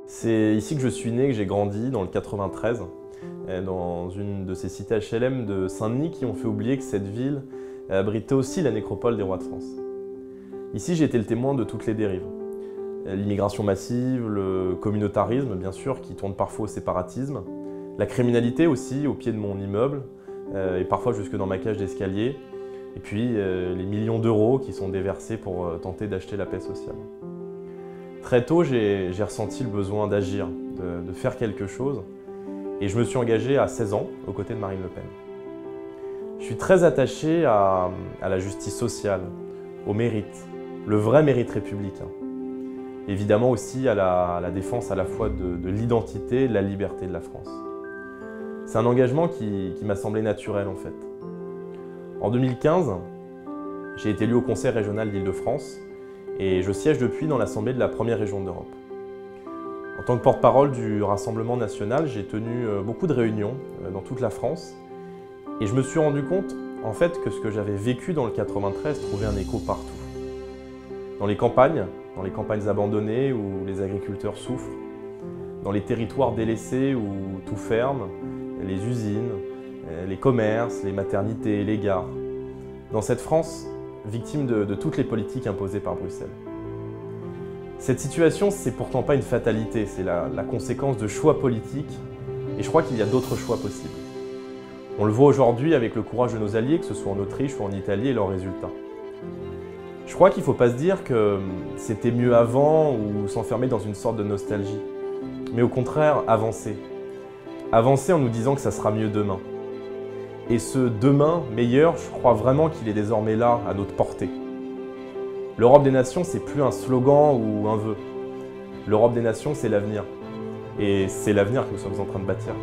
C'est ici que je suis né, que j'ai grandi, dans le 93, dans une de ces cités HLM de Saint-Denis qui ont fait oublier que cette ville abritait aussi la nécropole des rois de France. Ici, j'ai été le témoin de toutes les dérives. L'immigration massive, le communautarisme, bien sûr, qui tourne parfois au séparatisme, la criminalité aussi, au pied de mon immeuble, et parfois jusque dans ma cage d'escalier, et puis les millions d'euros qui sont déversés pour tenter d'acheter la paix sociale. Très tôt, j'ai ressenti le besoin d'agir, de faire quelque chose, et je me suis engagé à 16 ans aux côtés de Marine Le Pen. Je suis très attaché à la justice sociale, au mérite, le vrai mérite républicain. Évidemment aussi à la défense à la fois de l'identité et de la liberté de la France. C'est un engagement qui m'a semblé naturel en fait. En 2015, j'ai été élu au Conseil régional d'Île-de-France et je siège depuis dans l'Assemblée de la première région d'Europe. En tant que porte-parole du Rassemblement national, j'ai tenu beaucoup de réunions dans toute la France et je me suis rendu compte en fait que ce que j'avais vécu dans le 93 trouvait un écho partout. Dans les campagnes abandonnées où les agriculteurs souffrent, dans les territoires délaissés où tout ferme, les usines, les commerces, les maternités, les gares. Dans cette France, victime de toutes les politiques imposées par Bruxelles. Cette situation, c'est pourtant pas une fatalité, c'est la conséquence de choix politiques, et je crois qu'il y a d'autres choix possibles. On le voit aujourd'hui avec le courage de nos alliés, que ce soit en Autriche ou en Italie, et leurs résultats. Je crois qu'il ne faut pas se dire que c'était mieux avant ou s'enfermer dans une sorte de nostalgie, mais au contraire, avancer. Avancer en nous disant que ça sera mieux demain. Et ce demain meilleur, je crois vraiment qu'il est désormais là, à notre portée. L'Europe des nations, c'est plus un slogan ou un vœu. L'Europe des nations, c'est l'avenir. Et c'est l'avenir que nous sommes en train de bâtir.